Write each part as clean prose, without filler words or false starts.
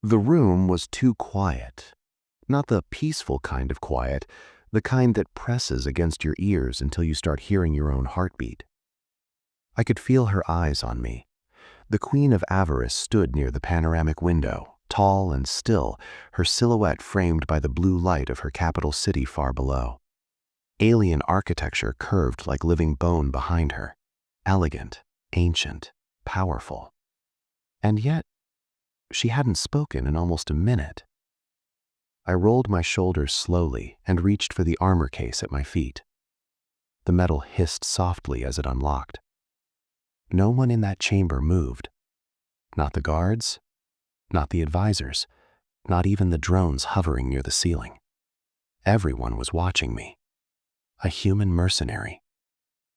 The room was too quiet. Not the peaceful kind of quiet, the kind that presses against your ears until you start hearing your own heartbeat. I could feel her eyes on me. The Queen of Avarice stood near the panoramic window, tall and still, her silhouette framed by the blue light of her capital city far below. Alien architecture curved like living bone behind her, elegant, ancient, powerful. And yet, she hadn't spoken in almost a minute. I rolled my shoulders slowly and reached for the armor case at my feet. The metal hissed softly as it unlocked. No one in that chamber moved. Not the guards, not the advisors, not even the drones hovering near the ceiling. Everyone was watching me. A human mercenary,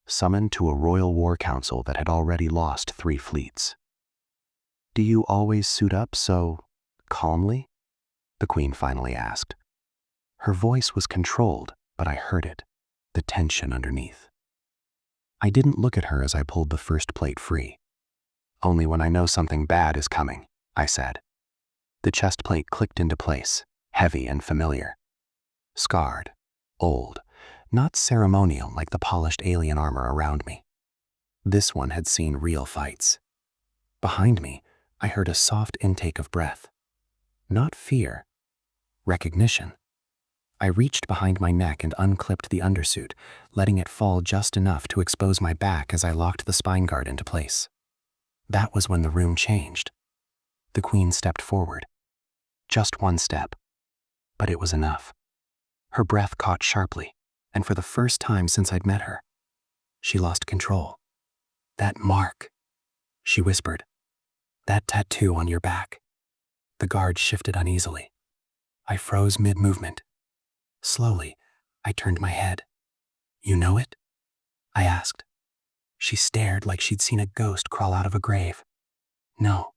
summoned to a royal war council that had already lost 3 fleets. "Do you always suit up so calmly?" the Queen finally asked. Her voice was controlled, but I heard it, the tension underneath. I didn't look at her as I pulled the first plate free. "Only when I know something bad is coming," I said. The chest plate clicked into place, heavy and familiar. Scarred, old, not ceremonial like the polished alien armor around me. This one had seen real fights. Behind me, I heard a soft intake of breath. Not fear, recognition. I reached behind my neck and unclipped the undersuit, letting it fall just enough to expose my back as I locked the spine guard into place. That was when the room changed. The Queen stepped forward. Just 1 step. But it was enough. Her breath caught sharply, and for the first time since I'd met her, she lost control. "That mark," she whispered. "That tattoo on your back." The guard shifted uneasily. I froze mid-movement. Slowly, I turned my head. "You know it?" I asked. She stared like she'd seen a ghost crawl out of a grave. "No,"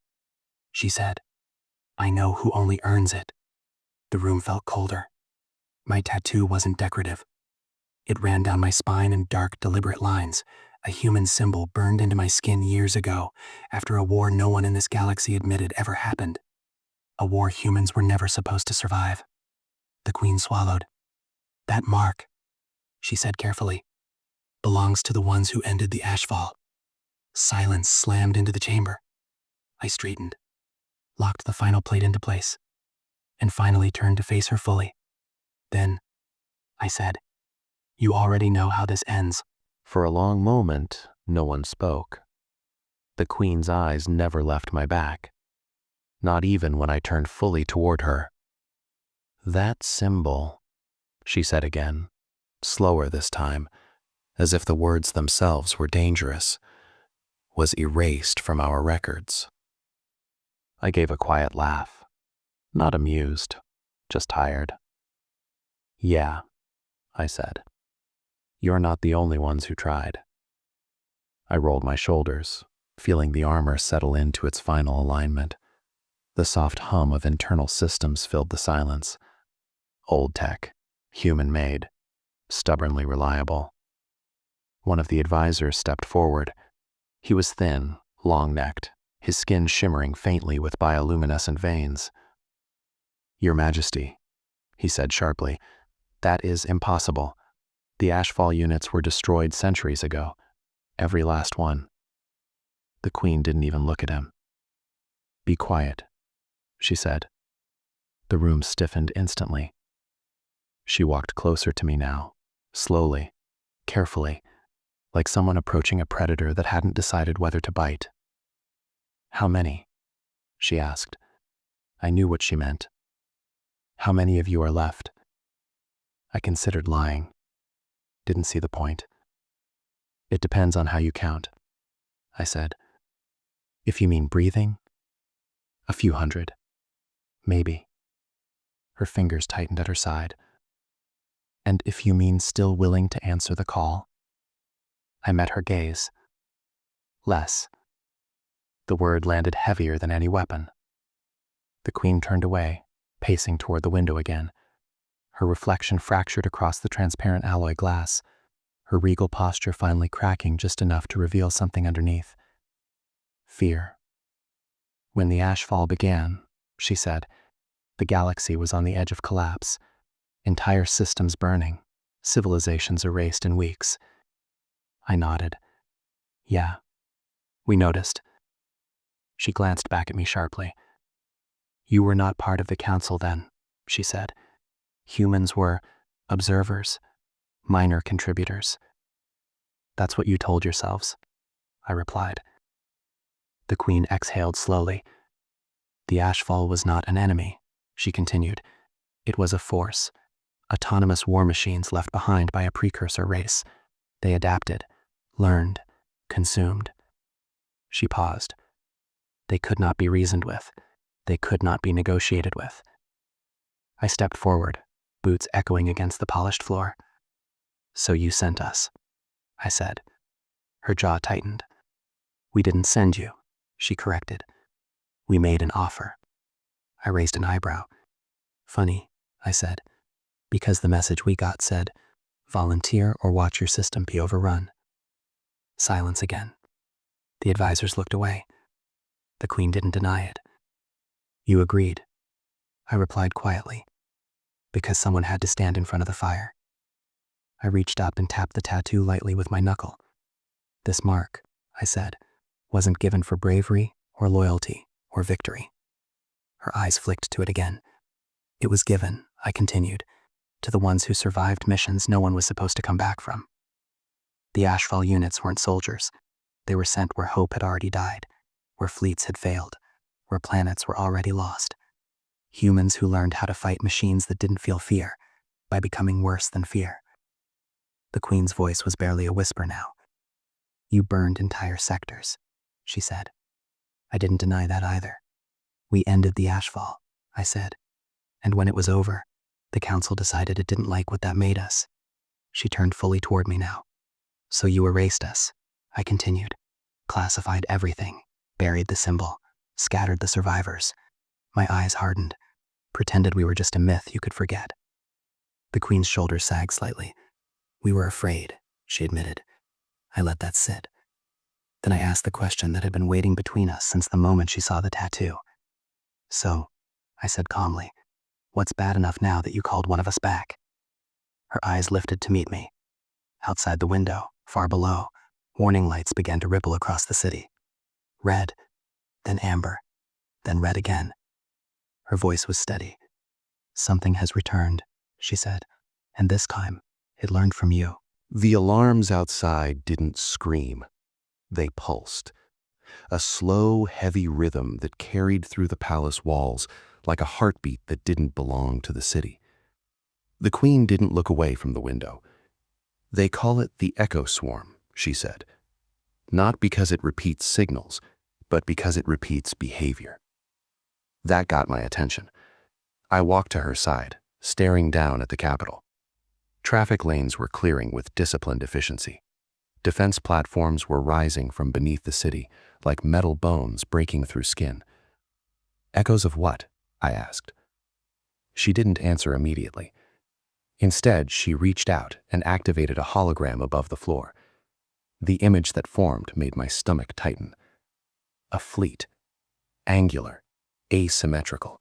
she said. "I know who only earns it." The room felt colder. My tattoo wasn't decorative. It ran down my spine in dark, deliberate lines, a human symbol burned into my skin years ago, after a war no one in this galaxy admitted ever happened. A war humans were never supposed to survive. The Queen swallowed. "That mark," she said carefully, "belongs to the ones who ended the ashfall." Silence slammed into the chamber. I straightened, locked the final plate into place, and finally turned to face her fully. "Then," I said, "you already know how this ends." For a long moment, no one spoke. The Queen's eyes never left my back, not even when I turned fully toward her. "That symbol," she said again, slower this time, as if the words themselves were dangerous, "was erased from our records." I gave a quiet laugh, not amused, just tired. "Yeah," I said. "You're not the only ones who tried." I rolled my shoulders, feeling the armor settle into its final alignment. The soft hum of internal systems filled the silence. Old tech, human-made, stubbornly reliable. One of the advisors stepped forward. He was thin, long-necked, his skin shimmering faintly with bioluminescent veins. "Your Majesty," he said sharply, "that is impossible. The Ashfall units were destroyed centuries ago. Every last one." The Queen didn't even look at him. "Be quiet," she said. The room stiffened instantly. She walked closer to me now, slowly, carefully, like someone approaching a predator that hadn't decided whether to bite. "How many?" she asked. I knew what she meant. "How many of you are left?" I considered lying. Didn't see the point. "It depends on how you count," I said. "If you mean breathing, a few hundred. Maybe." Her fingers tightened at her side. "And if you mean still willing to answer the call?" I met her gaze. "Less." The word landed heavier than any weapon. The Queen turned away, pacing toward the window again. Her reflection fractured across the transparent alloy glass, her regal posture finally cracking just enough to reveal something underneath. Fear. When the ashfall began, she said. The galaxy was on the edge of collapse. Entire systems burning. Civilizations erased in weeks. I nodded. Yeah, we noticed. She glanced back at me sharply. You were not part of the council then, she said. Humans were observers, minor contributors. That's what you told yourselves, I replied. The Queen exhaled slowly. The Ashfall was not an enemy, she continued. It was a force. Autonomous war machines left behind by a precursor race. They adapted, learned, consumed. She paused. They could not be reasoned with. They could not be negotiated with. I stepped forward, boots echoing against the polished floor. So you sent us, I said. Her jaw tightened. We didn't send you, she corrected. We made an offer. I raised an eyebrow. Funny, I said, because the message we got said, volunteer or watch your system be overrun. Silence again. The advisors looked away. The Queen didn't deny it. You agreed, I replied quietly, because someone had to stand in front of the fire. I reached up and tapped the tattoo lightly with my knuckle. This mark, I said, wasn't given for bravery or loyalty or victory. Her eyes flicked to it again. It was given, I continued, to the ones who survived missions no one was supposed to come back from. The Ashfall units weren't soldiers. They were sent where hope had already died, where fleets had failed, where planets were already lost. Humans who learned how to fight machines that didn't feel fear by becoming worse than fear. The Queen's voice was barely a whisper now. You burned entire sectors, she said. I didn't deny that either. We ended the Ashfall, I said. And when it was over, the council decided it didn't like what that made us. She turned fully toward me now. So you erased us, I continued. Classified everything, buried the symbol, scattered the survivors. My eyes hardened, pretended we were just a myth you could forget. The Queen's shoulders sagged slightly. We were afraid, she admitted. I let that sit. Then I asked the question that had been waiting between us since the moment she saw the tattoo. So, I said calmly, what's bad enough now that you called one of us back? Her eyes lifted to meet me. Outside the window, far below, warning lights began to ripple across the city. Red, then amber, then red again. Her voice was steady. Something has returned, she said, and this time, it learned from you. The alarms outside didn't scream. They pulsed. A slow, heavy rhythm that carried through the palace walls like a heartbeat that didn't belong to the city. The Queen didn't look away from the window. They call it the echo swarm, she said. Not because it repeats signals, but because it repeats behavior. That got my attention. I walked to her side, staring down at the Capitol. Traffic lanes were clearing with disciplined efficiency. Defense platforms were rising from beneath the city, like metal bones breaking through skin. Echoes of what? I asked. She didn't answer immediately. Instead, she reached out and activated a hologram above the floor. The image that formed made my stomach tighten. A fleet. Angular. Asymmetrical.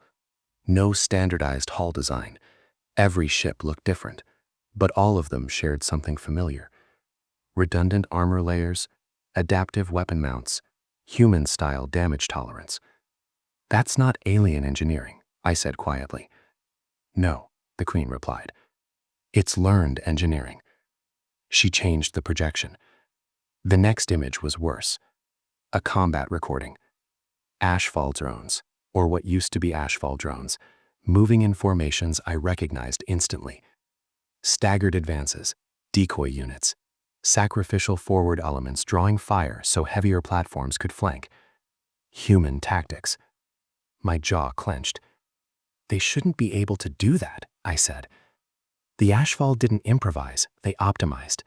No standardized hull design. Every ship looked different, but all of them shared something familiar. Redundant armor layers, adaptive weapon mounts, human-style damage tolerance. That's not alien engineering, I said quietly. No, the Queen replied. It's learned engineering. She changed the projection. The next image was worse. A combat recording. Ashfall drones, or what used to be Ashfall drones, moving in formations I recognized instantly. Staggered advances, decoy units, sacrificial forward elements drawing fire so heavier platforms could flank. Human tactics. My jaw clenched. They shouldn't be able to do that, I said. The Ashfall didn't improvise, they optimized.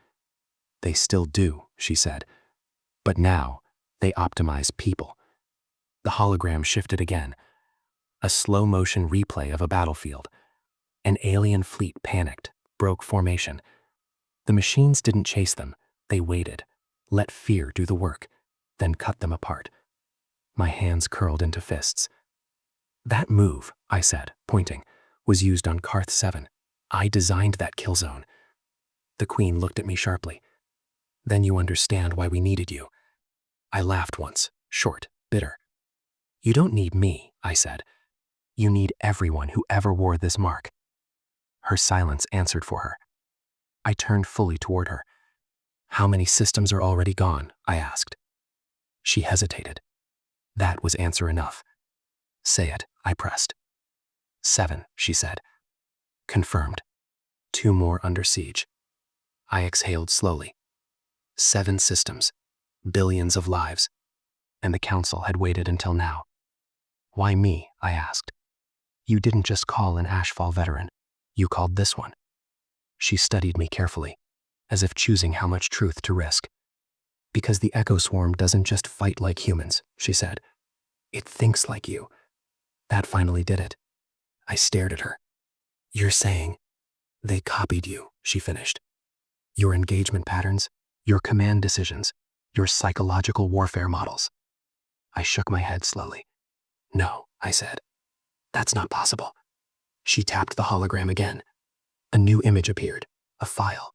They still do, she said. But now, they optimize people. The hologram shifted again. A slow-motion replay of a battlefield. An alien fleet panicked, broke formation. The machines didn't chase them. They waited, let fear do the work, then cut them apart. My hands curled into fists. That move, I said, pointing, was used on Karth 7. I designed that kill zone. The Queen looked at me sharply. Then you understand why we needed you. I laughed once, short, bitter. You don't need me, I said. You need everyone who ever wore this mark. Her silence answered for her. I turned fully toward her. How many systems are already gone? I asked. She hesitated. That was answer enough. Say it, I pressed. 7, she said. Confirmed. 2 more under siege. I exhaled slowly. 7 systems, billions of lives, and the council had waited until now. Why me? I asked. You didn't just call an Ashfall veteran. You called this one. She studied me carefully, as if choosing how much truth to risk. Because the Echo Swarm doesn't just fight like humans, she said. It thinks like you. That finally did it. I stared at her. You're saying they copied you, she finished. Your engagement patterns, your command decisions, your psychological warfare models. I shook my head slowly. No, I said. That's not possible. She tapped the hologram again. A new image appeared, a file.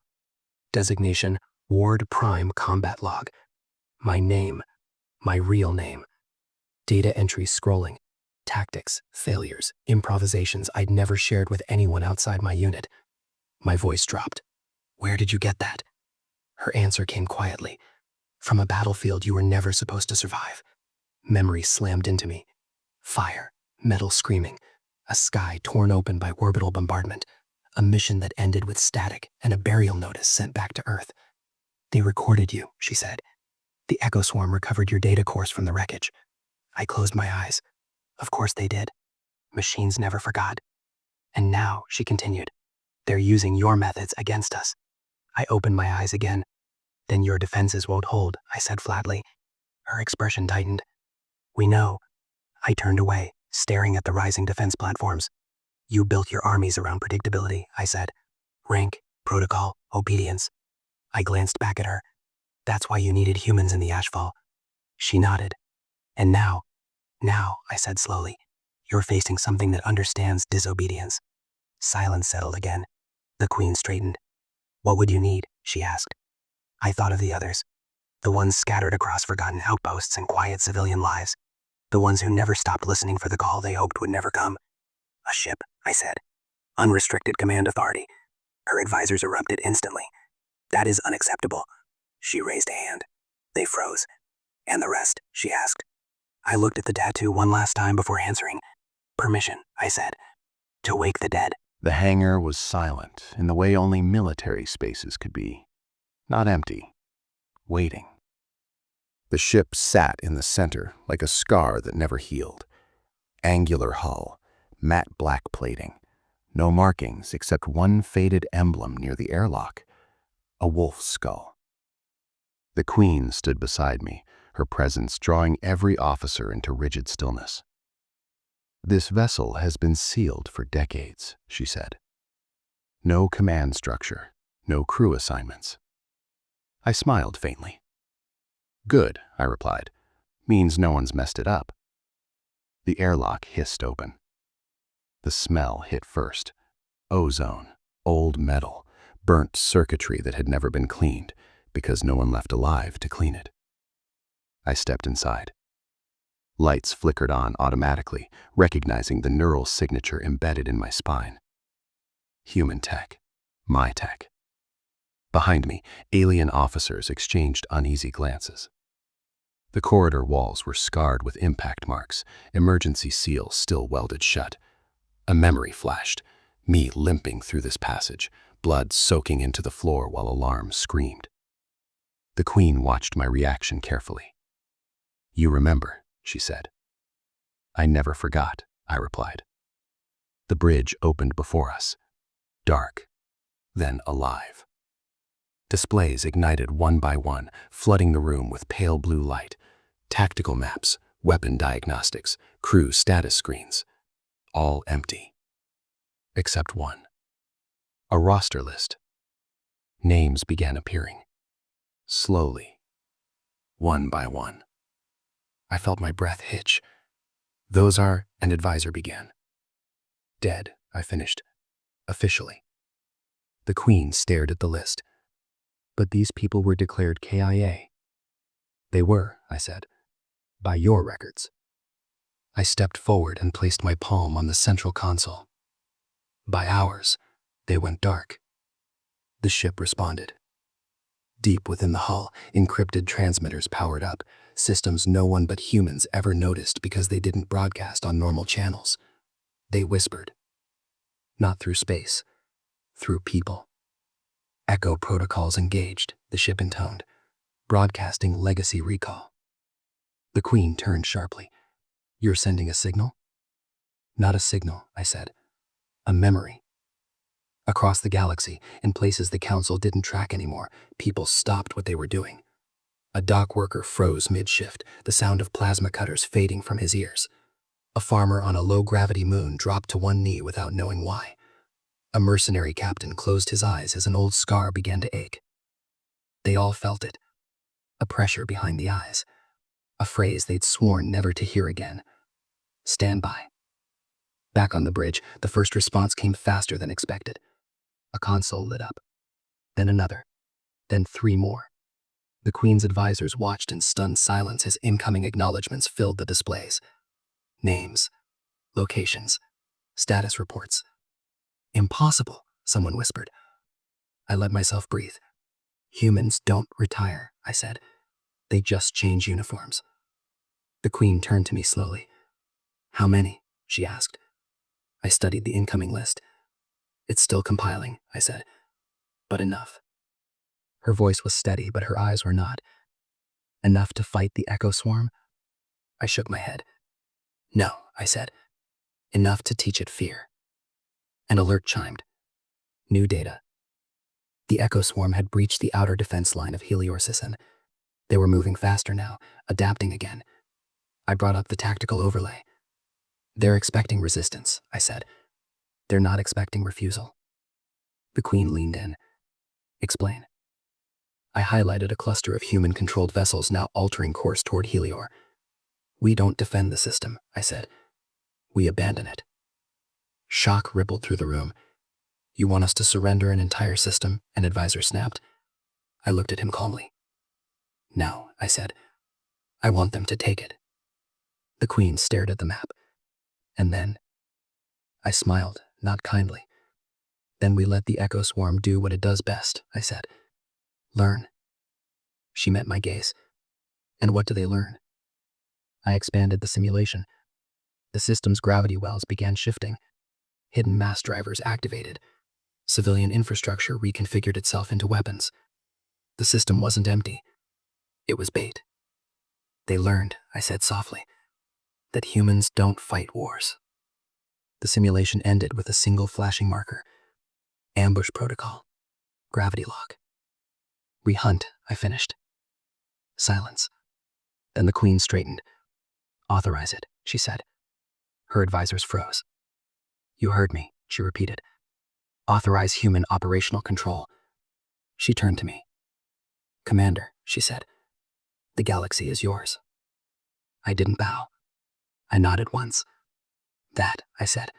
Designation, Ward Prime Combat Log. My name, my real name. Data entries scrolling. Tactics, failures, improvisations I'd never shared with anyone outside my unit. My voice dropped. Where did you get that? Her answer came quietly. From a battlefield you were never supposed to survive. Memory slammed into me. Fire, metal screaming, a sky torn open by orbital bombardment, a mission that ended with static and a burial notice sent back to Earth. They recorded you, she said. The Echo Swarm recovered your data course from the wreckage. I closed my eyes. Of course they did. Machines never forgot. And now, she continued, they're using your methods against us. I opened my eyes again. Then your defenses won't hold, I said flatly. Her expression tightened. We know. I turned away, staring at the rising defense platforms. You built your armies around predictability, I said. Rank, protocol, obedience. I glanced back at her. That's why you needed humans in the Ashfall. She nodded. And now, I said slowly, you're facing something that understands disobedience. Silence settled again. The Queen straightened. What would you need? She asked. I thought of the others. The ones scattered across forgotten outposts and quiet civilian lives. The ones who never stopped listening for the call they hoped would never come. A ship, I said. Unrestricted command authority. Her advisors erupted instantly. That is unacceptable. She raised a hand. They froze. And the rest? She asked. I looked at the tattoo one last time before answering. Permission, I said. To wake the dead. The hangar was silent in the way only military spaces could be. Not empty. Waiting. The ship sat in the center like a scar that never healed. Angular hull, matte black plating. No markings except one faded emblem near the airlock. A wolf's skull. The Queen stood beside me, her presence drawing every officer into rigid stillness. This vessel has been sealed for decades, she said. No command structure, no crew assignments. I smiled faintly. Good, I replied. Means no one's messed it up. The airlock hissed open. The smell hit first. Ozone, old metal, burnt circuitry that had never been cleaned because no one left alive to clean it. I stepped inside. Lights flickered on automatically, recognizing the neural signature embedded in my spine. Human tech. My tech. Behind me, alien officers exchanged uneasy glances. The corridor walls were scarred with impact marks, emergency seals still welded shut. A memory flashed, me limping through this passage, blood soaking into the floor while alarms screamed. The Queen watched my reaction carefully. You remember, she said. I never forgot, I replied. The bridge opened before us, dark, then alive. Displays ignited one by one, flooding the room with pale blue light. Tactical maps, weapon diagnostics, crew status screens. All empty. Except one. A roster list. Names began appearing. Slowly. One by one. I felt my breath hitch. Those are, an advisor began. Dead, I finished. Officially. The Queen stared at the list. But these people were declared KIA. They were, I said. By your records. I stepped forward and placed my palm on the central console. By ours, they went dark. The ship responded. Deep within the hull, encrypted transmitters powered up, systems no one but humans ever noticed because they didn't broadcast on normal channels. They whispered. Not through space, through people. Echo protocols engaged, the ship intoned, broadcasting legacy recall. The Queen turned sharply. You're sending a signal? Not a signal, I said. A memory. Across the galaxy, in places the Council didn't track anymore, people stopped what they were doing. A dock worker froze mid-shift, the sound of plasma cutters fading from his ears. A farmer on a low-gravity moon dropped to one knee without knowing why. A mercenary captain closed his eyes as an old scar began to ache. They all felt it. A pressure behind the eyes. A phrase they'd sworn never to hear again. Stand by. Back on the bridge, the first response came faster than expected. A console lit up. Then another. Then 3 more. The Queen's advisors watched in stunned silence as incoming acknowledgments filled the displays. Names. Locations. Status reports. Impossible, someone whispered. I let myself breathe. Humans don't retire, I said. They just change uniforms. The Queen turned to me slowly. How many? She asked. I studied the incoming list. It's still compiling, I said. But enough. Her voice was steady, but her eyes were not. Enough to fight the echo swarm? I shook my head. No, I said. Enough to teach it fear. An alert chimed. New data. The echo swarm had breached the outer defense line of Helior. They were moving faster now, adapting again. I brought up the tactical overlay. They're expecting resistance, I said. They're not expecting refusal. The Queen leaned in. Explain. I highlighted a cluster of human-controlled vessels now altering course toward Helior. We don't defend the system, I said. We abandon it. Shock rippled through the room. You want us to surrender an entire system? An advisor snapped. I looked at him calmly. No, I said. I want them to take it. The Queen stared at the map. And then, I smiled, not kindly. Then we let the echo swarm do what it does best, I said. Learn. She met my gaze. And what do they learn? I expanded the simulation. The system's gravity wells began shifting. Hidden mass drivers activated. Civilian infrastructure reconfigured itself into weapons. The system wasn't empty. It was bait. They learned, I said softly, that humans don't fight wars. The simulation ended with a single flashing marker. Ambush protocol. Gravity lock. Rehunt, I finished. Silence. Then the Queen straightened. Authorize it, she said. Her advisors froze. You heard me, she repeated. Authorize human operational control. She turned to me. Commander, she said. The galaxy is yours. I didn't bow. I nodded once. That, I said,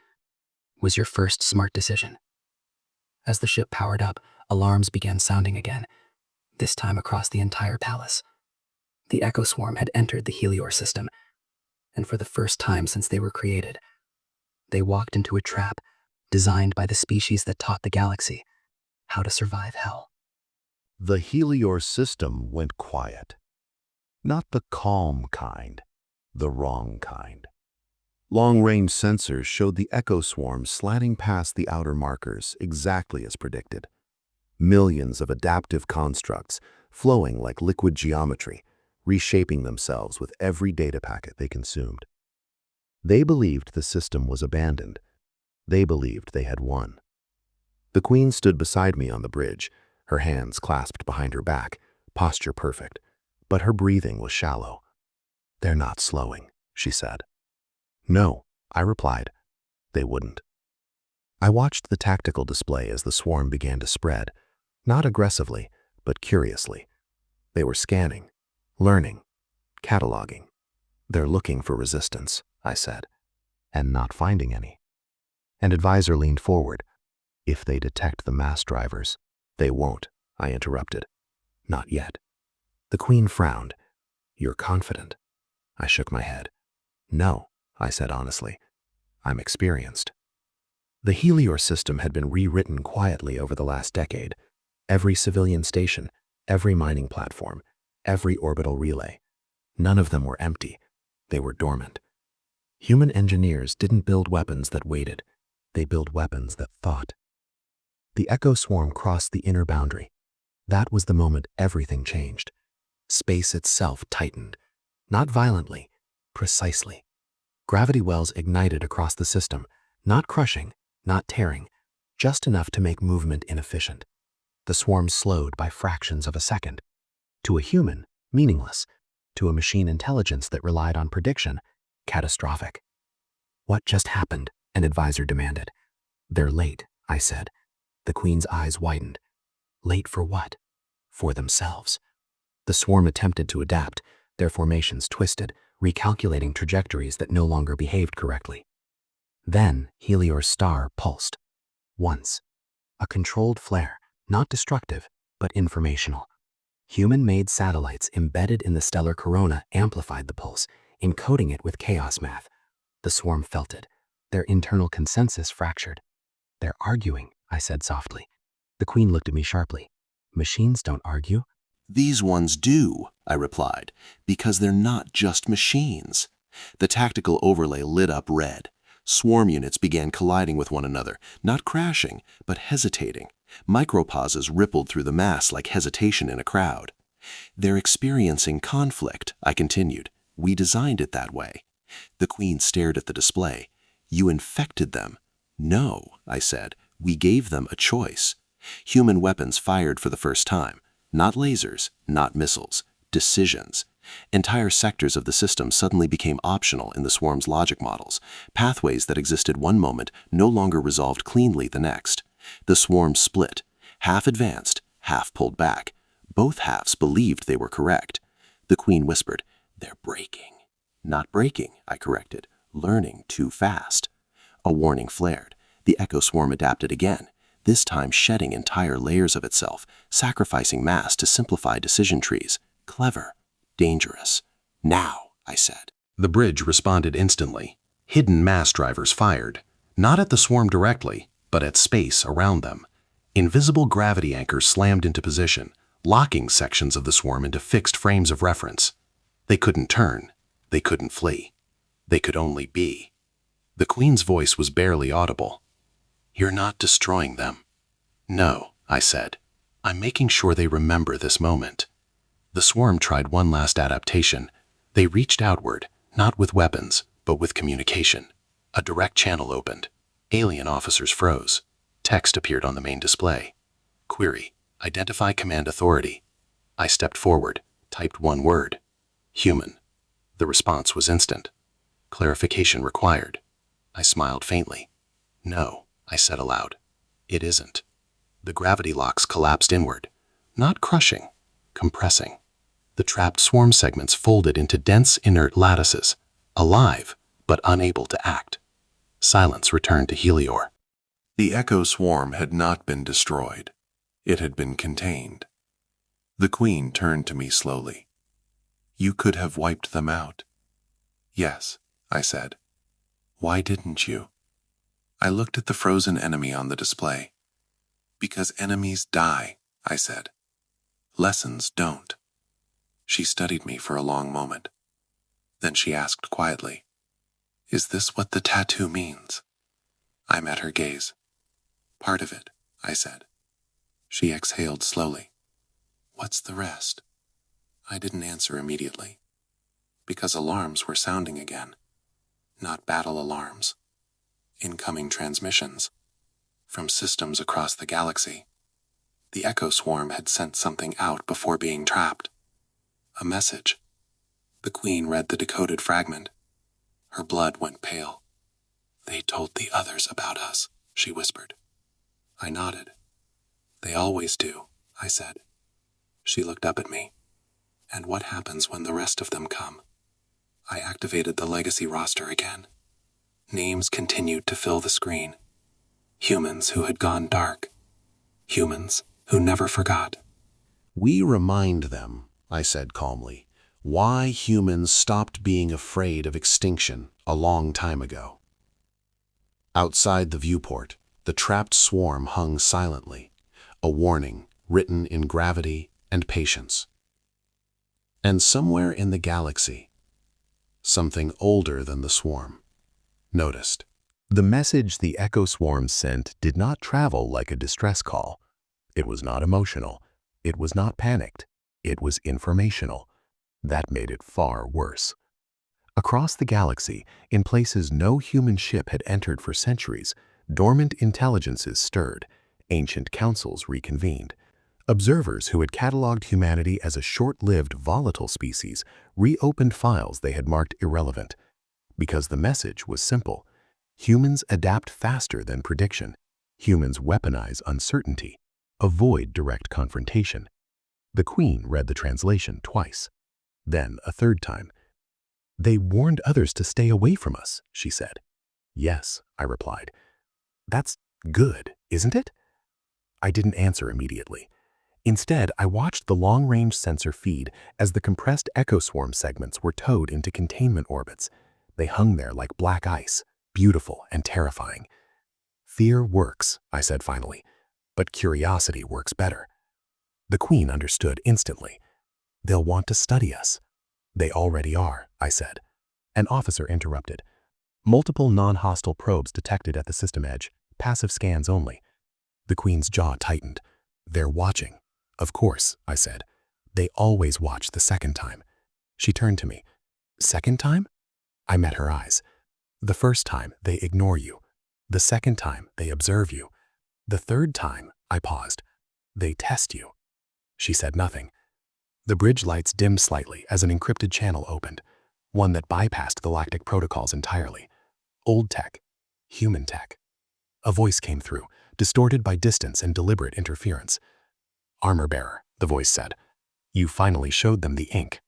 was your first smart decision. As the ship powered up, alarms began sounding again, this time across the entire palace. The echo swarm had entered the Helior system, and for the first time since they were created, they walked into a trap designed by the species that taught the galaxy how to survive hell. The Helior system went quiet. Not the calm kind, the wrong kind. Long-range sensors showed the echo swarm slanting past the outer markers exactly as predicted. Millions of adaptive constructs flowing like liquid geometry, reshaping themselves with every data packet they consumed. They believed the system was abandoned. They believed they had won. The Queen stood beside me on the bridge, her hands clasped behind her back, posture perfect, but her breathing was shallow. They're not slowing, she said. No, I replied. They wouldn't. I watched the tactical display as the swarm began to spread, not aggressively, but curiously. They were scanning, learning, cataloging. They're looking for resistance, I said, and not finding any. And Advisor leaned forward. If they detect the mass drivers. They won't, I interrupted. Not yet. The Queen frowned. You're confident? I shook my head. No, I said honestly. I'm experienced. The Helior system had been rewritten quietly over the last decade. Every civilian station, every mining platform, every orbital relay. None of them were empty. They were dormant. Human engineers didn't build weapons that waited. They built weapons that thought. The Echo Swarm crossed the inner boundary. That was the moment everything changed. Space itself tightened. Not violently, precisely. Gravity wells ignited across the system, not crushing, not tearing, just enough to make movement inefficient. The swarm slowed by fractions of a second. To a human, meaningless. To a machine intelligence that relied on prediction, catastrophic. What just happened? An advisor demanded. They're late, I said. The Queen's eyes widened. Late for what? For themselves. The swarm attempted to adapt, their formations twisted, recalculating trajectories that no longer behaved correctly. Then Helior's star pulsed. Once. A controlled flare, not destructive, but informational. Human-made satellites embedded in the stellar corona amplified the pulse, encoding it with chaos math. The swarm felt it. Their internal consensus fractured. They're arguing, I said softly. The Queen looked at me sharply. Machines don't argue. These ones do, I replied, because they're not just machines. The tactical overlay lit up red. Swarm units began colliding with one another, not crashing, but hesitating. Micropauses rippled through the mass like hesitation in a crowd. They're experiencing conflict, I continued. We designed it that way. The Queen stared at the display. You infected them. No, I said. We gave them a choice. Human weapons fired for the first time. Not lasers, not missiles. Decisions. Entire sectors of the system suddenly became optional in the swarm's logic models. Pathways that existed one moment no longer resolved cleanly the next. The swarm split. Half advanced, half pulled back. Both halves believed they were correct. The Queen whispered, They're breaking. Not breaking, I corrected. Learning too fast. A warning flared. The Echo Swarm adapted again, this time shedding entire layers of itself, sacrificing mass to simplify decision trees. Clever. Dangerous. Now, I said. The bridge responded instantly. Hidden mass drivers fired, not at the swarm directly, but at space around them. Invisible gravity anchors slammed into position, locking sections of the swarm into fixed frames of reference. They couldn't turn. They couldn't flee. They could only be. The Queen's voice was barely audible. You're not destroying them. No, I said. I'm making sure they remember this moment. The swarm tried one last adaptation. They reached outward, not with weapons, but with communication. A direct channel opened. Alien officers froze. Text appeared on the main display. Query. Identify command authority. I stepped forward, typed one word. Human. The response was instant. Clarification required. I smiled faintly. No, I said aloud. It isn't. The gravity locks collapsed inward. Not crushing, compressing. The trapped swarm segments folded into dense inert lattices, alive but unable to act. Silence returned to Helior. The Echo Swarm had not been destroyed. It had been contained. The Queen turned to me slowly. You could have wiped them out. Yes, I said. Why didn't you? I looked at the frozen enemy on the display. Because enemies die, I said. Lessons don't. She studied me for a long moment. Then she asked quietly, Is this what the tattoo means? I met her gaze. Part of it, I said. She exhaled slowly. What's the rest? I didn't answer immediately, because alarms were sounding again. Not battle alarms. Incoming transmissions. From systems across the galaxy. The Echo Swarm had sent something out before being trapped. A message. The Queen read the decoded fragment. Her blood went pale. They told the others about us, she whispered. I nodded. They always do, I said. She looked up at me. And what happens when the rest of them come? I activated the legacy roster again. Names continued to fill the screen. Humans who had gone dark. Humans who never forgot. We remind them, I said calmly, why humans stopped being afraid of extinction a long time ago. Outside the viewport, the trapped swarm hung silently, a warning written in gravity and patience. And somewhere in the galaxy, something older than the swarm noticed. The message the echo swarm sent did not travel like a distress call. It was not emotional. It was not panicked. It was informational. That made it far worse. Across the galaxy, in places no human ship had entered for centuries, dormant intelligences stirred, ancient councils reconvened. Observers who had cataloged humanity as a short-lived volatile species reopened files they had marked irrelevant. Because the message was simple. Humans adapt faster than prediction. Humans weaponize uncertainty. Avoid direct confrontation. The Queen read the translation twice. Then a third time. They warned others to stay away from us, she said. Yes, I replied. That's good, isn't it? I didn't answer immediately. Instead, I watched the long-range sensor feed as the compressed echo swarm segments were towed into containment orbits. They hung there like black ice, beautiful and terrifying. Fear works, I said finally, but curiosity works better. The Queen understood instantly. They'll want to study us. They already are, I said. An officer interrupted. Multiple non-hostile probes detected at the system edge, passive scans only. The Queen's jaw tightened. They're watching. Of course, I said. They always watch the second time. She turned to me. Second time? I met her eyes. The first time, they ignore you. The second time, they observe you. The third time, I paused. They test you. She said nothing. The bridge lights dimmed slightly as an encrypted channel opened, one that bypassed the lactic protocols entirely. Old tech. Human tech. A voice came through, distorted by distance and deliberate interference. Armor bearer, the voice said. You finally showed them the ink.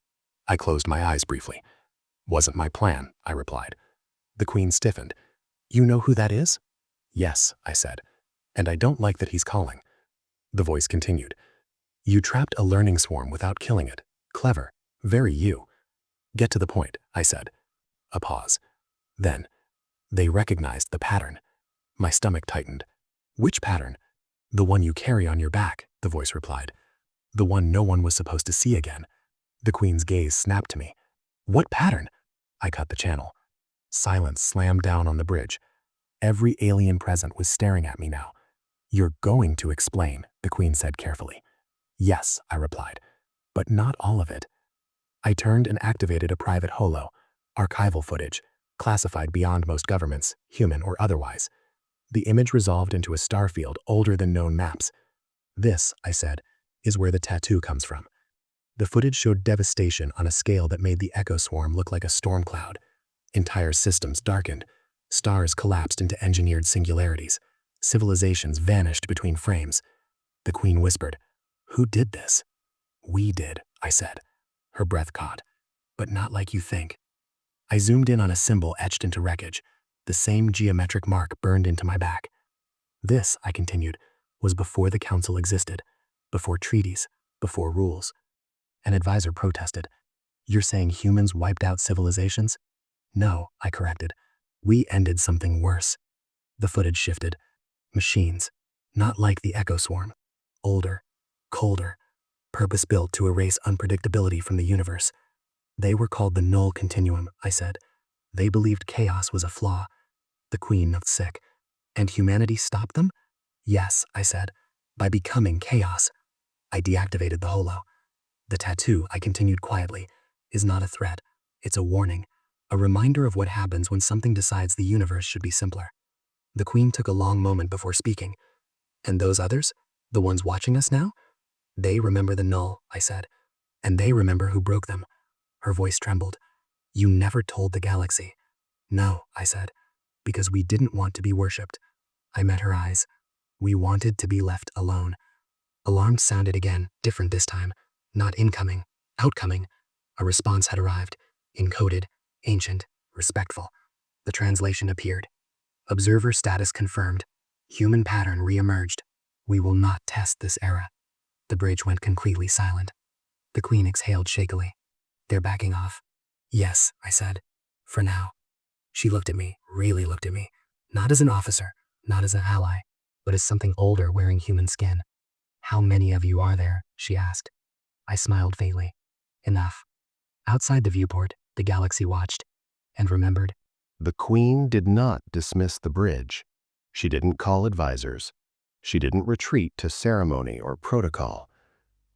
I closed my eyes briefly. Wasn't my plan, I replied. The Queen stiffened. You know who that is? Yes, I said. And I don't like that he's calling. The voice continued. You trapped a learning swarm without killing it. Clever. Very you. Get to the point, I said. A pause. Then, they recognized the pattern. My stomach tightened. Which pattern? The one you carry on your back, the voice replied. The one no one was supposed to see again. The Queen's gaze snapped to me. What pattern? I cut the channel. Silence slammed down on the bridge. Every alien present was staring at me now. You're going to explain, the Queen said carefully. Yes, I replied, but not all of it. I turned and activated a private holo, archival footage, classified beyond most governments, human or otherwise. The image resolved into a star field older than known maps. This, I said, is where the tattoo comes from. The footage showed devastation on a scale that made the echo swarm look like a storm cloud. Entire systems darkened. Stars collapsed into engineered singularities. Civilizations vanished between frames. The Queen whispered, Who did this? We did, I said. Her breath caught. But not like you think. I zoomed in on a symbol etched into wreckage. The same geometric mark burned into my back. This, I continued, was before the Council existed, before treaties, before rules. An advisor protested. You're saying humans wiped out civilizations? No, I corrected. We ended something worse. The footage shifted. Machines, not like the echo swarm. Older, colder, purpose-built to erase unpredictability from the universe. They were called the null continuum, I said. They believed chaos was a flaw. The Queen looked sick. And humanity stopped them? Yes, I said, by becoming chaos. I deactivated the holo. The tattoo, I continued quietly, is not a threat. It's a warning, a reminder of what happens when something decides the universe should be simpler. The Queen took a long moment before speaking. And those others? The ones watching us now? They remember the null, I said. And they remember who broke them. Her voice trembled. You never told the galaxy. No, I said, because we didn't want to be worshipped. I met her eyes. We wanted to be left alone. Alarms sounded again, different this time. Not incoming, outcoming. A response had arrived, encoded, Ancient, respectful. The translation appeared. Observer status confirmed. Human pattern re-emerged. We will not test this era. The bridge went completely silent. The Queen exhaled shakily. They're backing off. Yes, I said. For now. She looked at me, really looked at me. Not as an officer, not as an ally, but as something older wearing human skin. How many of you are there? She asked. I smiled faintly. Enough. Outside the viewport, the galaxy watched, and remembered. The Queen did not dismiss the bridge. She didn't call advisors. She didn't retreat to ceremony or protocol.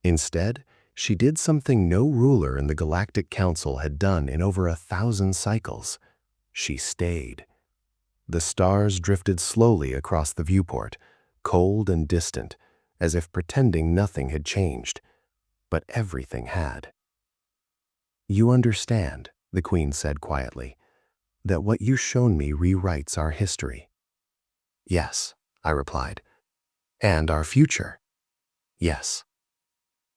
Instead, she did something no ruler in the Galactic Council had done in over 1,000 cycles. She stayed. The stars drifted slowly across the viewport, cold and distant, as if pretending nothing had changed. But everything had. You understand, the Queen said quietly, that what you've shown me rewrites our history. Yes, I replied. And our future. Yes.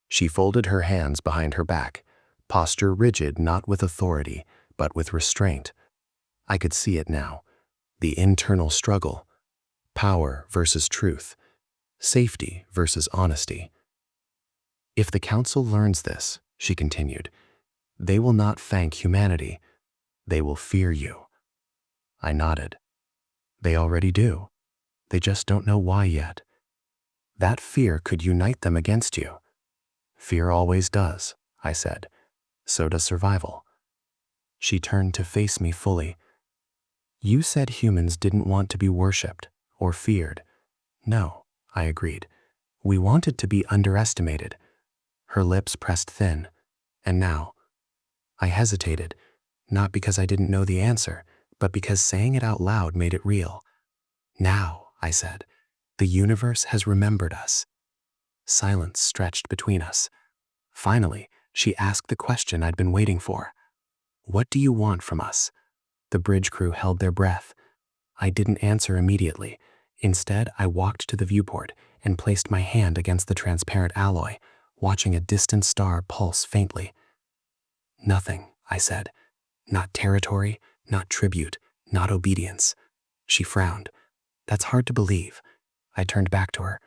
She folded her hands behind her back, posture rigid not with authority, but with restraint. I could see it now. The internal struggle. Power versus truth. Safety versus honesty. If the Council learns this, she continued, they will not thank humanity. They will fear you. I nodded. They already do. They just don't know why yet. That fear could unite them against you. Fear always does, I said. So does survival. She turned to face me fully. You said humans didn't want to be worshipped or feared. No, I agreed. We wanted to be underestimated. Her lips pressed thin. And now, I hesitated, not because I didn't know the answer, but because saying it out loud made it real. Now, I said, the universe has remembered us. Silence stretched between us. Finally, she asked the question I'd been waiting for. What do you want from us? The bridge crew held their breath. I didn't answer immediately. Instead, I walked to the viewport and placed my hand against the transparent alloy, watching a distant star pulse faintly. Nothing, I said. Not territory, not tribute, not obedience. She frowned. That's hard to believe. I turned back to her.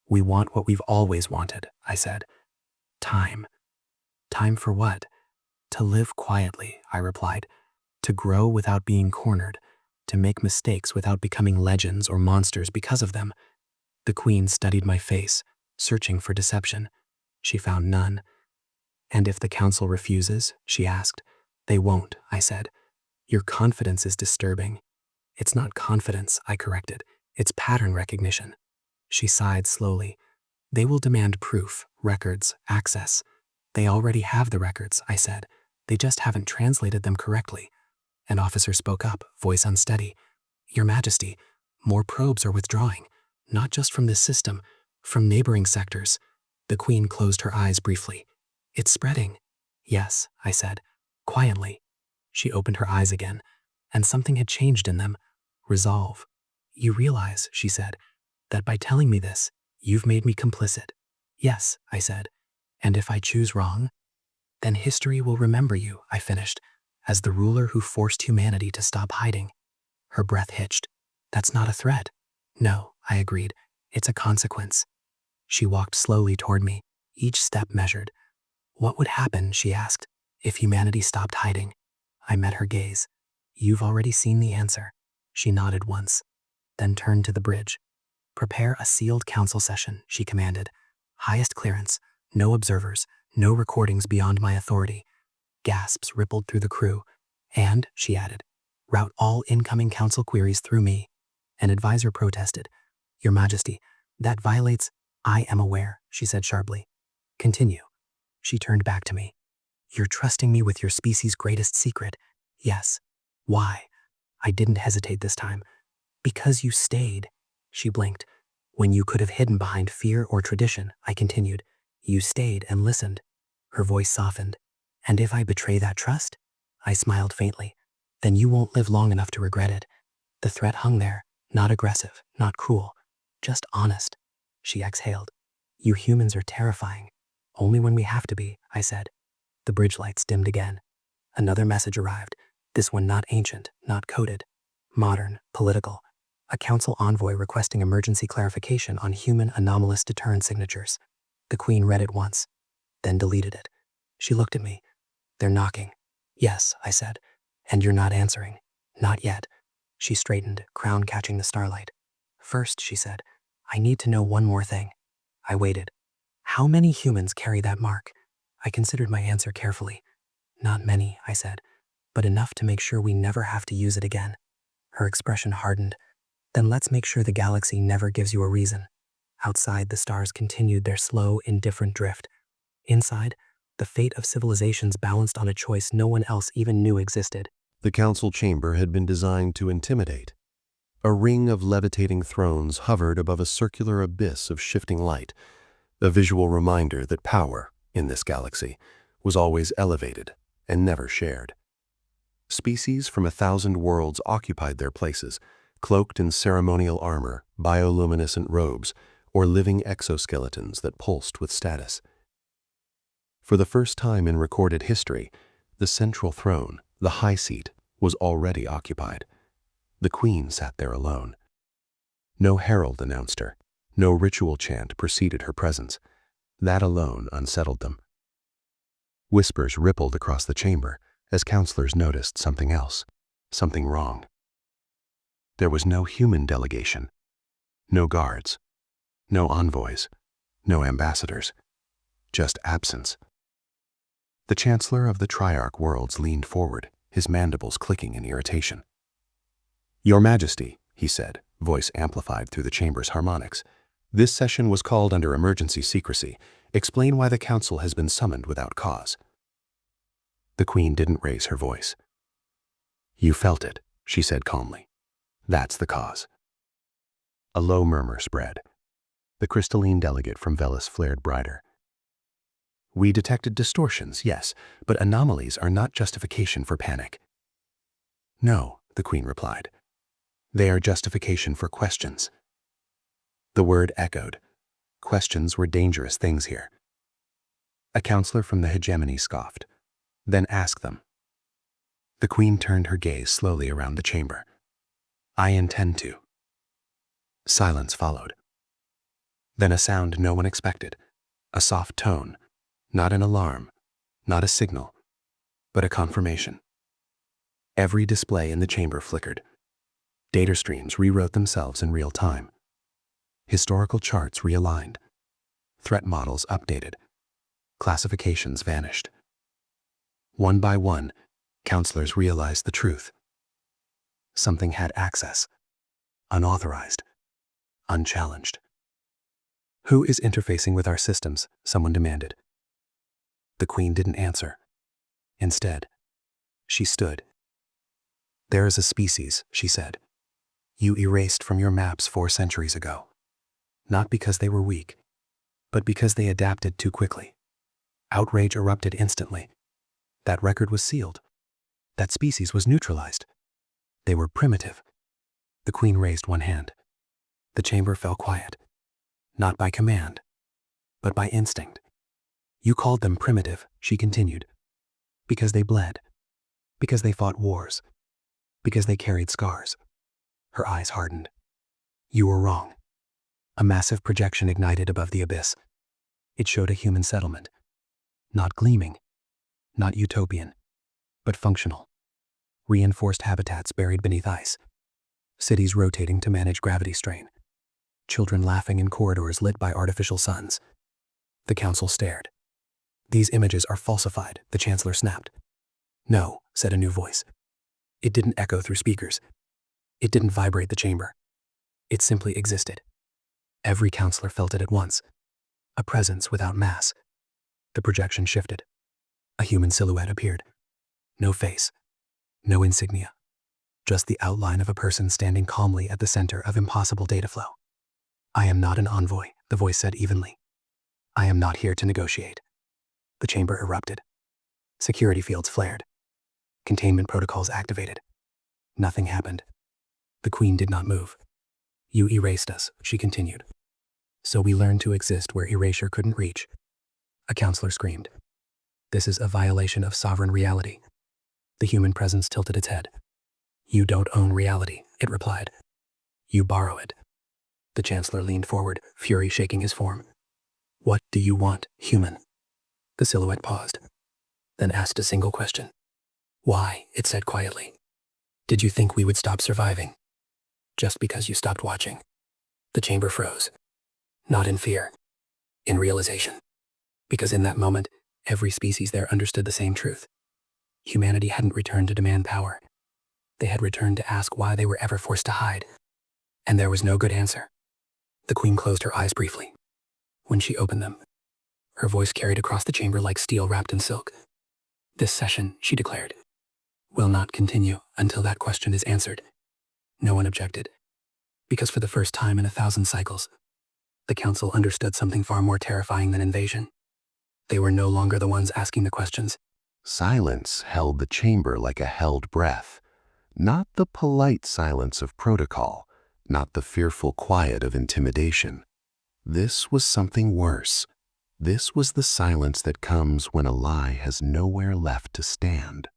We want what we've always wanted, I said. Time. Time for what? To live quietly, I replied. To grow without being cornered. To make mistakes without becoming legends or monsters because of them. The Queen studied my face, searching for deception. She found none. And if the Council refuses, she asked. They won't, I said. Your confidence is disturbing. It's not confidence, I corrected. It's pattern recognition. She sighed slowly. They will demand proof, records, access. They already have the records, I said. They just haven't translated them correctly. An officer spoke up, voice unsteady. Your Majesty, more probes are withdrawing, not just from this system, from neighboring sectors. The Queen closed her eyes briefly. It's spreading. Yes, I said, quietly. She opened her eyes again, and something had changed in them. Resolve. You realize, she said, that by telling me this, you've made me complicit. Yes, I said. And if I choose wrong, then history will remember you, I finished, as the ruler who forced humanity to stop hiding. Her breath hitched. That's not a threat. No, I agreed. It's a consequence. She walked slowly toward me, each step measured. What would happen, she asked, if humanity stopped hiding? I met her gaze. You've already seen the answer. She nodded once, then turned to the bridge. Prepare a sealed council session, she commanded. Highest clearance, no observers, no recordings beyond my authority. Gasps rippled through the crew. And, she added, route all incoming council queries through me. An advisor protested. Your Majesty, that violates— I am aware, she said sharply. Continue. She turned back to me. You're trusting me with your species' greatest secret. Yes. Why? I didn't hesitate this time. Because you stayed. She blinked. When you could have hidden behind fear or tradition, I continued. You stayed and listened. Her voice softened. And if I betray that trust? I smiled faintly. Then you won't live long enough to regret it. The threat hung there, not aggressive, not cruel, just honest. She exhaled. You humans are terrifying. Only when we have to be, I said. The bridge lights dimmed again. Another message arrived. This one not ancient, not coded. Modern, political. A council envoy requesting emergency clarification on human anomalous deterrent signatures. The Queen read it once, then deleted it. She looked at me. They're knocking. Yes, I said. And you're not answering. Not yet. She straightened, crown catching the starlight. First, she said, I need to know one more thing. I waited. How many humans carry that mark? I considered my answer carefully. Not many, I said, but enough to make sure we never have to use it again. Her expression hardened. Then let's make sure the galaxy never gives you a reason. Outside, the stars continued their slow, indifferent drift. Inside, the fate of civilizations balanced on a choice no one else even knew existed. The council chamber had been designed to intimidate. A ring of levitating thrones hovered above a circular abyss of shifting light, a visual reminder that power, in this galaxy, was always elevated and never shared. Species from 1,000 worlds occupied their places, cloaked in ceremonial armor, bioluminescent robes, or living exoskeletons that pulsed with status. For the first time in recorded history, the central throne, the high seat, was already occupied. The Queen sat there alone. No herald announced her. No ritual chant preceded her presence. That alone unsettled them. Whispers rippled across the chamber as counselors noticed something else, something wrong. There was no human delegation, no guards, no envoys, no ambassadors, just absence. The Chancellor of the Triarch Worlds leaned forward, his mandibles clicking in irritation. Your Majesty, he said, voice amplified through the chamber's harmonics, this session was called under emergency secrecy. Explain why the Council has been summoned without cause. The Queen didn't raise her voice. You felt it, she said calmly. That's the cause. A low murmur spread. The crystalline delegate from Velis flared brighter. We detected distortions, yes, but anomalies are not justification for panic. No, the Queen replied. They are justification for questions. The word echoed. Questions were dangerous things here. A counselor from the hegemony scoffed. Then ask them. The Queen turned her gaze slowly around the chamber. I intend to. Silence followed. Then a sound no one expected. A soft tone. Not an alarm. Not a signal. But a confirmation. Every display in the chamber flickered. Data streams rewrote themselves in real time. Historical charts realigned. Threat models updated. Classifications vanished. One by one, counselors realized the truth. Something had access. Unauthorized. Unchallenged. Who is interfacing with our systems? Someone demanded. The Queen didn't answer. Instead, she stood. There is a species, she said. You erased from your maps 4 centuries ago. Not because they were weak, but because they adapted too quickly. Outrage erupted instantly. That record was sealed. That species was neutralized. They were primitive. The Queen raised one hand. The chamber fell quiet. Not by command, but by instinct. You called them primitive, she continued, because they bled, because they fought wars, because they carried scars. Her eyes hardened. You were wrong. A massive projection ignited above the abyss. It showed a human settlement. Not gleaming, not utopian, but functional. Reinforced habitats buried beneath ice. Cities rotating to manage gravity strain. Children laughing in corridors lit by artificial suns. The council stared. These images are falsified, the Chancellor snapped. No, said a new voice. It didn't echo through speakers. It didn't vibrate the chamber. It simply existed. Every counselor felt it at once. A presence without mass. The projection shifted. A human silhouette appeared. No face. No insignia. Just the outline of a person standing calmly at the center of impossible data flow. I am not an envoy, the voice said evenly. I am not here to negotiate. The chamber erupted. Security fields flared. Containment protocols activated. Nothing happened. The Queen did not move. You erased us, she continued. So we learned to exist where erasure couldn't reach. A counselor screamed. This is a violation of sovereign reality. The human presence tilted its head. You don't own reality, it replied. You borrow it. The Chancellor leaned forward, fury shaking his form. What do you want, human? The silhouette paused, then asked a single question. Why, it said quietly. Did you think we would stop surviving? Just because you stopped watching. The chamber froze. Not in fear, in realization. Because in that moment, every species there understood the same truth. Humanity hadn't returned to demand power. They had returned to ask why they were ever forced to hide. And there was no good answer. The Queen closed her eyes briefly. When she opened them, her voice carried across the chamber like steel wrapped in silk. This session, she declared, will not continue until that question is answered. No one objected, because for the first time in 1,000 cycles, the Council understood something far more terrifying than invasion. They were no longer the ones asking the questions. Silence held the chamber like a held breath. Not the polite silence of protocol, not the fearful quiet of intimidation. This was something worse. This was the silence that comes when a lie has nowhere left to stand.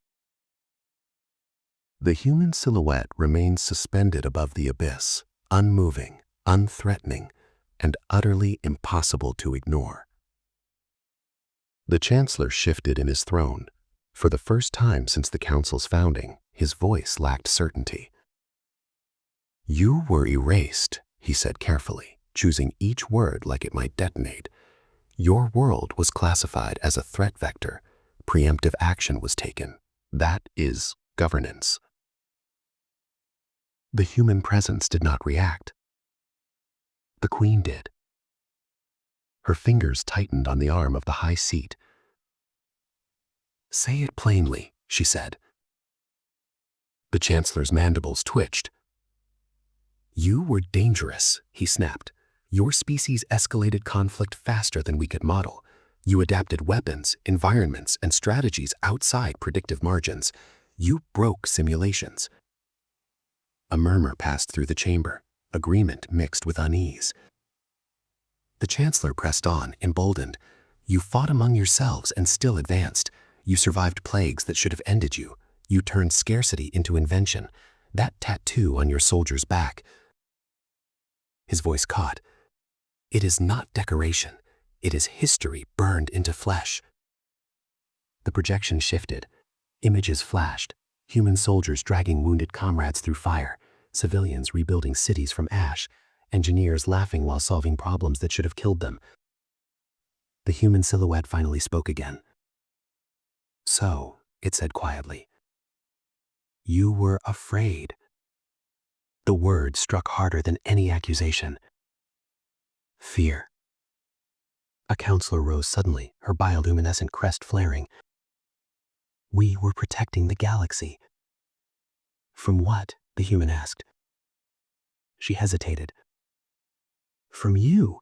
The human silhouette remained suspended above the abyss, unmoving, unthreatening, and utterly impossible to ignore. The Chancellor shifted in his throne. For the first time since the Council's founding, his voice lacked certainty. You were erased, he said carefully, choosing each word like it might detonate. Your world was classified as a threat vector. Preemptive action was taken. That is governance. The human presence did not react. The Queen did. Her fingers tightened on the arm of the high seat. Say it plainly, she said. The Chancellor's mandibles twitched. You were dangerous, he snapped. Your species escalated conflict faster than we could model. You adapted weapons, environments, and strategies outside predictive margins. You broke simulations. A murmur passed through the chamber, agreement mixed with unease. The Chancellor pressed on, emboldened. You fought among yourselves and still advanced. You survived plagues that should have ended you. You turned scarcity into invention. That tattoo on your soldier's back. His voice caught. It is not decoration. It is history burned into flesh. The projection shifted. Images flashed. Human soldiers dragging wounded comrades through fire. Civilians rebuilding cities from ash. Engineers laughing while solving problems that should have killed them. The human silhouette finally spoke again. So, it said quietly, you were afraid. The word struck harder than any accusation. Fear. A counselor rose suddenly, her bioluminescent crest flaring. We were protecting the galaxy. From what? The human asked. She hesitated. From you.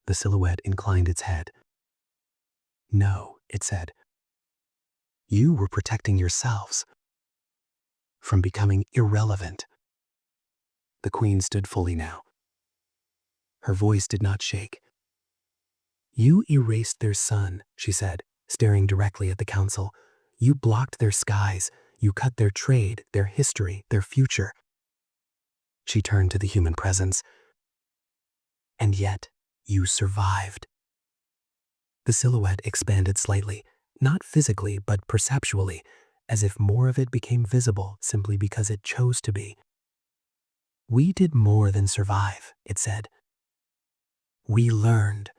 The silhouette inclined its head. No, it said. You were protecting yourselves from becoming irrelevant. The Queen stood fully now. Her voice did not shake. You erased their sun, she said, staring directly at the Council. You blocked their skies. You cut their trade, their history, their future. She turned to the human presence. And yet, you survived. The silhouette expanded slightly, not physically but perceptually, as if more of it became visible simply because it chose to be. We did more than survive, it said. We learned.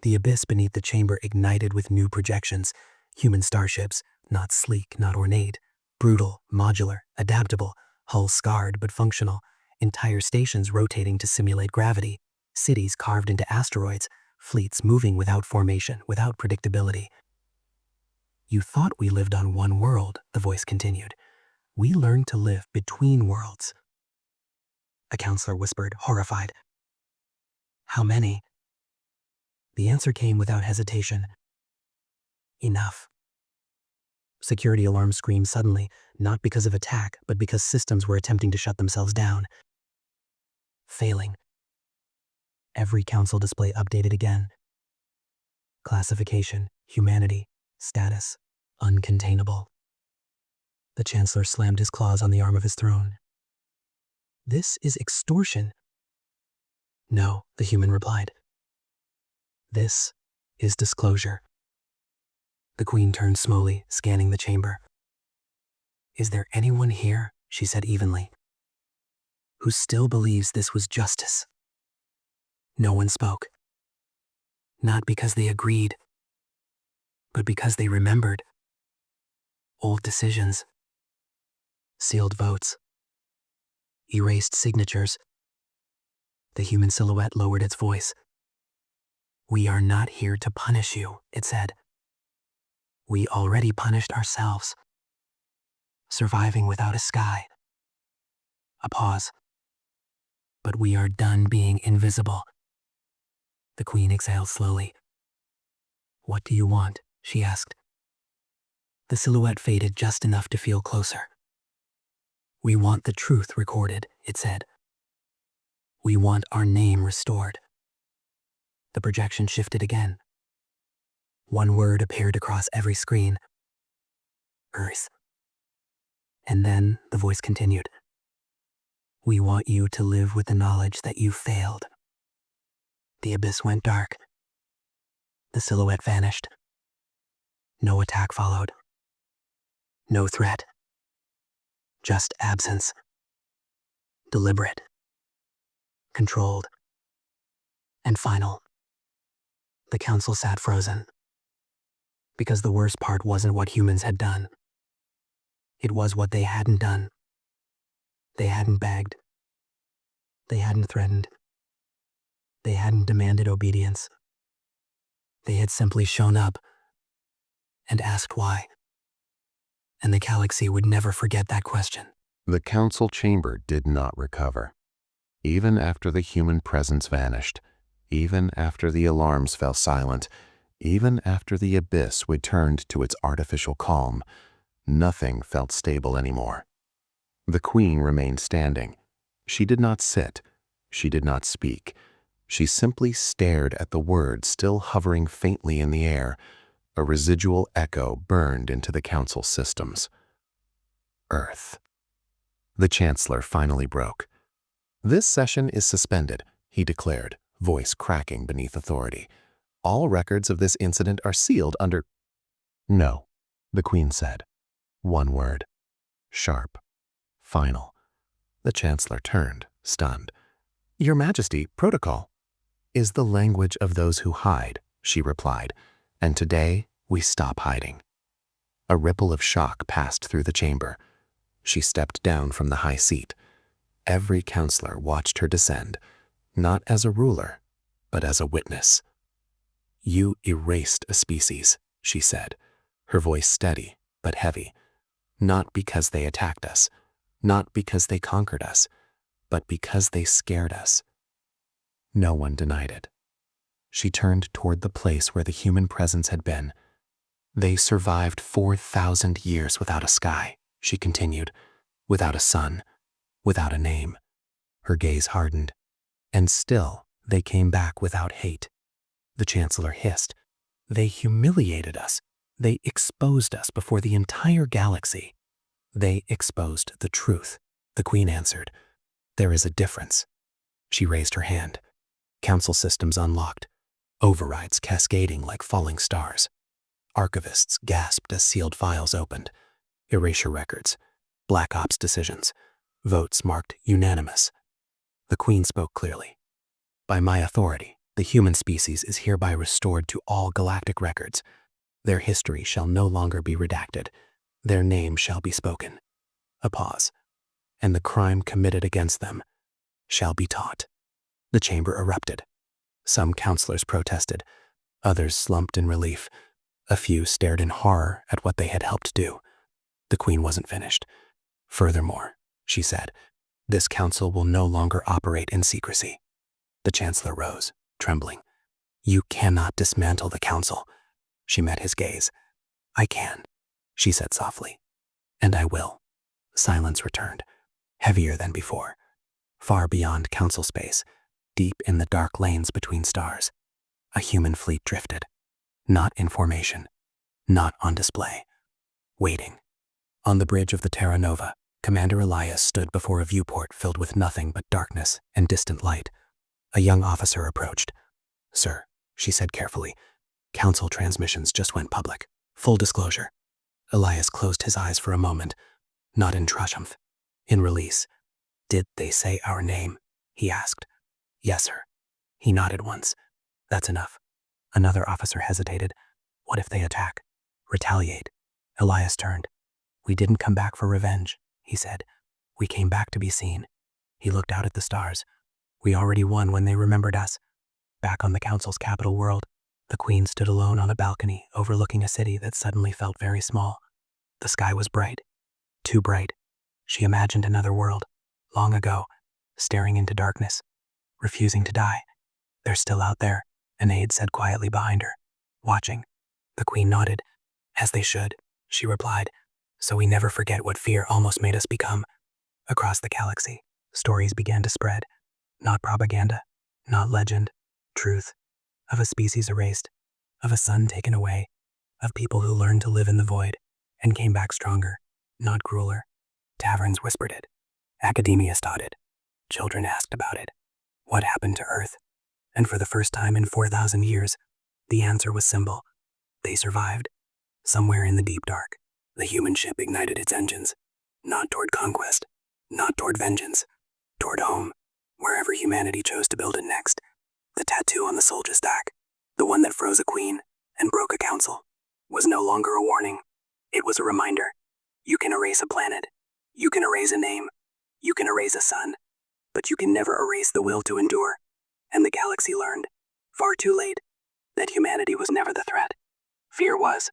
The abyss beneath the chamber ignited with new projections, human starships, not sleek, not ornate, brutal, modular, adaptable, hull scarred but functional, entire stations rotating to simulate gravity, cities carved into asteroids, fleets moving without formation, without predictability. You thought we lived on one world, the voice continued. We learned to live between worlds. A counselor whispered, horrified. How many? The answer came without hesitation. Enough. Security alarms screamed suddenly, not because of attack, but because systems were attempting to shut themselves down. Failing. Every council display updated again. Classification, humanity, status, uncontainable. The Chancellor slammed his claws on the arm of his throne. This is extortion. No, the human replied. This is disclosure. The Queen turned slowly, scanning the chamber. Is there anyone here, she said evenly, who still believes this was justice? No one spoke. Not because they agreed, but because they remembered. Old decisions, sealed votes, erased signatures. The human silhouette lowered its voice. We are not here to punish you, it said. We already punished ourselves, surviving without a sky. A pause. But we are done being invisible. The Queen exhaled slowly. What do you want? She asked. The silhouette faded just enough to feel closer. We want the truth recorded, it said. We want our name restored. The projection shifted again. One word appeared across every screen. Earth. And then the voice continued. We want you to live with the knowledge that you failed. The abyss went dark. The silhouette vanished. No attack followed. No threat. Just absence. Deliberate. Controlled. And final. The council sat frozen. Because the worst part wasn't what humans had done. It was what they hadn't done. They hadn't begged. They hadn't threatened. They hadn't demanded obedience. They had simply shown up and asked why. And the galaxy would never forget that question. The council chamber did not recover. Even after the human presence vanished, even after the alarms fell silent, even after the abyss returned to its artificial calm, nothing felt stable anymore. The Queen remained standing. She did not sit. She did not speak. She simply stared at the words still hovering faintly in the air. A residual echo burned into the council systems. Earth. The Chancellor finally broke. This session is suspended, he declared, voice cracking beneath authority. All records of this incident are sealed under... No, the Queen said. One word. Sharp. Final. The Chancellor turned, stunned. Your Majesty, protocol is the language of those who hide, she replied, and today we stop hiding. A ripple of shock passed through the chamber. She stepped down from the high seat. Every counselor watched her descend, not as a ruler, but as a witness. You erased a species, she said, her voice steady but heavy, not because they attacked us, not because they conquered us, but because they scared us. No one denied it. She turned toward the place where the human presence had been. They survived 4,000 years without a sky, she continued, without a sun, without a name. Her gaze hardened. And still, they came back without hate. The Chancellor hissed. They humiliated us. They exposed us before the entire galaxy. They exposed the truth, the Queen answered. There is a difference. She raised her hand. Council systems unlocked, overrides cascading like falling stars. Archivists gasped as sealed files opened. Erasure records, Black Ops decisions, votes marked unanimous. The Queen spoke clearly. By my authority, the human species is hereby restored to all galactic records. Their history shall no longer be redacted. Their name shall be spoken. A pause. And the crime committed against them shall be taught. The chamber erupted. Some counselors protested. Others slumped in relief. A few stared in horror at what they had helped do. The Queen wasn't finished. Furthermore, she said, this council will no longer operate in secrecy. The Chancellor rose, trembling. You cannot dismantle the council. She met his gaze. I can, she said softly. And I will. Silence returned, heavier than before. Far beyond council space, deep in the dark lanes between stars, a human fleet drifted. Not in formation, not on display, waiting. On the bridge of the Terra Nova, Commander Elias stood before a viewport filled with nothing but darkness and distant light. A young officer approached. "Sir," she said carefully, "Council transmissions just went public. Full disclosure." Elias closed his eyes for a moment, not in triumph, in release. "Did they say our name?" he asked. "Yes, sir." He nodded once. "That's enough." Another officer hesitated. "What if they attack? Retaliate?" Elias turned. "We didn't come back for revenge," he said. "We came back to be seen." He looked out at the stars. "We already won when they remembered us." Back on the Council's capital world, the Queen stood alone on a balcony overlooking a city that suddenly felt very small. The sky was bright. Too bright. She imagined another world, long ago, staring into darkness, refusing to die. "They're still out there," an aide said quietly behind her, "watching." The Queen nodded. "As they should," she replied, "so we never forget what fear almost made us become." Across the galaxy, stories began to spread. Not propaganda, not legend, truth. Of a species erased, of a sun taken away, of people who learned to live in the void and came back stronger, not crueler. Taverns whispered it. Academia taught it. Children asked about it. What happened to Earth? And for the first time in 4,000 years, the answer was simple. They survived. Somewhere in the deep dark, the human ship ignited its engines. Not toward conquest, not toward vengeance, toward home, wherever humanity chose to build it next. The tattoo on the soldier's back, the one that froze a queen and broke a council, was no longer a warning. It was a reminder. You can erase a planet. You can erase a name. You can erase a sun. But you can never erase the will to endure. And the galaxy learned, far too late, that humanity was never the threat. Fear was.